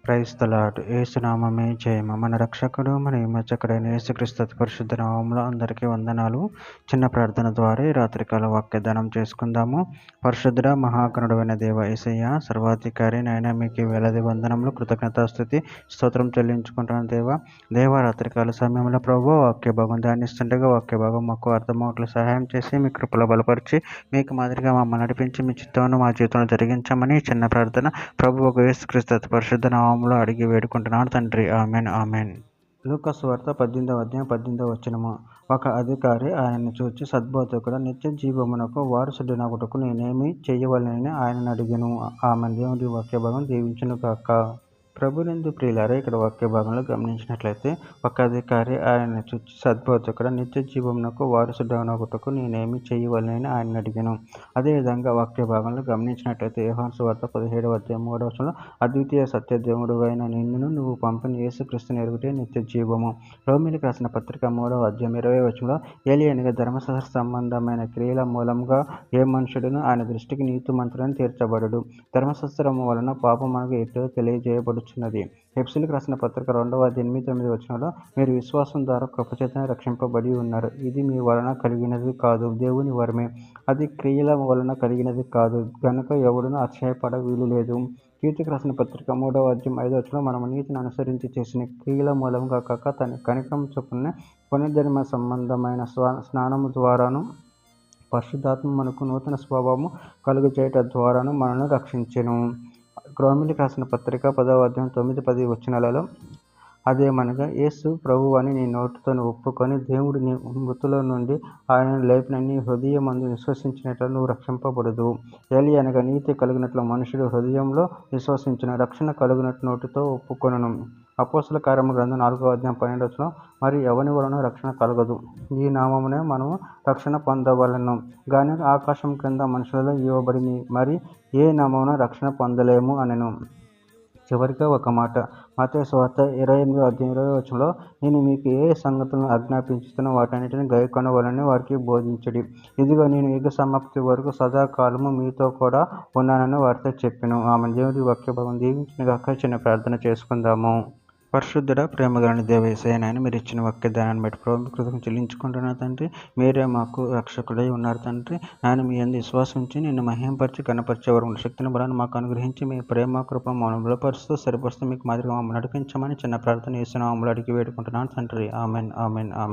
Praise the lord. యేసునామమే జయము. మన రక్షకుడు మన విమోచకుడైన యేసుక్రీస్తు అతి పరిశుద్ధ నామములో అందరికీ వందనాలు. చిన్న ప్రార్థన ద్వారా ఈ రాత్రికాల వాక్యదానం చేసుకుందాము. పరిశుద్ధుడ మహాగణుడైన దేవ యేసయ్య సర్వాధికారి నాయన మీకు వేలాది వందనములు కృతజ్ఞతాస్తుతి స్తోత్రం చెల్లించుకుంటున్నాను దేవ రాత్రికాల సమయంలో ప్రభు వాక్య భాగం ధ్యానిస్తుండగా వాక్య భాగం మాకు అర్థమవుట్లు సహాయం చేసి మీ కృపలో బలపరిచి మీకు మాదిరిగా మమ్మల్ని నడిపించి మీ చిత్తాన్ని మా జీవితంలో జరిగించమని చిన్న ప్రార్థన ప్రభు ఒక యేసుక్రీస్తు అతి పరిశుద్ధ నామములో అడిగి వేడుకుంటున్నాను తండ్రి. Amen amen. లూకా సువార్త 18వ అధ్యాయం 18వ వచనము. ఒక అధికారి ఆయనను చూచి సద్బోధకుడా, నిత్య జీవమునకు వారసుడనగుటకు నేనేమి చేయవలెనని ఆయనను అడిగెను. ఆమెన్. దేవుని వాక్య భాగం దీవించును గాక. ప్రభునందు ప్రియులారా, ఇక్కడ వాక్య భాగంలో గమనించినట్లయితే ఒక అధికారి ఆయన చూచి సద్బోధకుడా, నిత్య జీవమునకు వారసుడనగుటకు నేనేమి చేయవలెనని ఆయన అడిగాను. అదేవిధంగా వాక్య భాగంలో గమనించినట్లయితే యోహాను సువార్త 17వ అధ్యాయం 3వ వచనంలో అద్వితీయ సత్య దేవుడు అయిన నిన్నును నువ్వు పంపిన యేసుక్రీస్తుని ఎరుగుటే నిత్య జీవము. రోమీయులకు రాసిన పత్రిక 3వ అధ్యాయం 20వ వచనంలో ఏలియనగా ధర్మశాస్త్ర సంబంధమైన క్రియల మూలంగా ఏ మనుషుడును ఆయన దృష్టికి నీతిమంతుడని తీర్చబడడు. ధర్మశాస్త్రము వలన పాపం మనకు ఎట్లో తెలియజేయబడుచున్నది. ఎఫెసీయులకు రాసిన పత్రిక 2వ అధ్యాయం 8-9 వచనంలో మీరు విశ్వాసం ద్వారా కృపచేతనే రక్షింపబడి ఉన్నారు. ఇది మీ వలన కలిగినది కాదు, దేవుని వరమే. అది క్రియల వలన కలిగినది కాదు గనుక ఎవడునూ అతిశయపడ వీలు లేదు. కీర్తికి రాసిన పత్రిక 3వ అధ్యాయం 5వ వచనంలో మనము నీతిని అనుసరించి చేసిన క్రియల మూలంగా కాక తన కనికరం చొప్పున పునర్జన్మ సంబంధమైన స్నానము ద్వారాను పరిశుద్ధాత్మ మనకు నూతన స్వభావము కలుగజేయట ద్వారాను మనల్ని రక్షించెను. రోమీయులకు రాసిన పత్రిక 10వ అధ్యాయం 9-10 వచనాలలో అదేమనగా యేసు ప్రభువు అని నీ నోటితో ఒప్పుకొని దేవుడు నీ మృతుల నుండి ఆయనను లేపిన నీ హృదయమందు విశ్వసించినట్లు నువ్వు రక్షింపబడదు. ఏలియనగా నీతి కలిగినట్లు మనుషుడు హృదయంలో విశ్వసించును, రక్షణ కలిగినట్లు నోటితో ఒప్పుకొనును. అపోస్తల కార్యముల గ్రంథం 4వ అధ్యాయం 12వ వచనం మరి ఎవని వలన రక్షణ కలగదు, ఈ నామమునే మనము రక్షణ పొందవలెను గాని ఆకాశం క్రింద మనుషులలో ఇవ్వబడి మరి ఏ నామమున రక్షణ పొందలేము అనెను. చివరిగా ఒక మాట, మత్తయి సువార్త 28వ అధ్యాయం 20వ వచనంలో నేను మీకు ఏ సంగతులను ఆజ్ఞాపించుతున్నో వాటన్నిటిని గైకొనవలెనని వారికి బోధించుడి. ఇదిగో నేను యుగ సమాప్తి వరకు సదాకాలము మీతో కూడా ఉన్నానని వారితో చెప్పెను. ఆమె. దేవుడి వాక్య భాగం దీవించును గాక. చిన్న ప్రార్థన చేసుకుందాము. పరిశుద్ధుడ ప్రేమగలని దేవ యేసయ్య నాయన, మీరు ఇచ్చిన వాక్యదానాన్ని బట్టి ప్రభు కృతజ్ఞతలు చెల్లించుకుంటున్నా తండ్రి. మీరే మాకు రక్షకుడై ఉన్నారు తండ్రి. నాయన మీ యందు విశ్వాసం ఉంచి నిన్ను మహింపరిచి కనపరిచే వరకు శక్తిని బలాన్ని మాకు అనుగ్రహించి మీ ప్రేమ కృప మమ్మల్ని బలపరుస్తూ సరిపరుస్తూ మీకు మాదిరిగా మమ్మల్ని నడిపించమని చిన్న ప్రార్థన యేసు నామములో అడిగి వేడుకుంటున్నాను తండ్రి. Amen amen amen.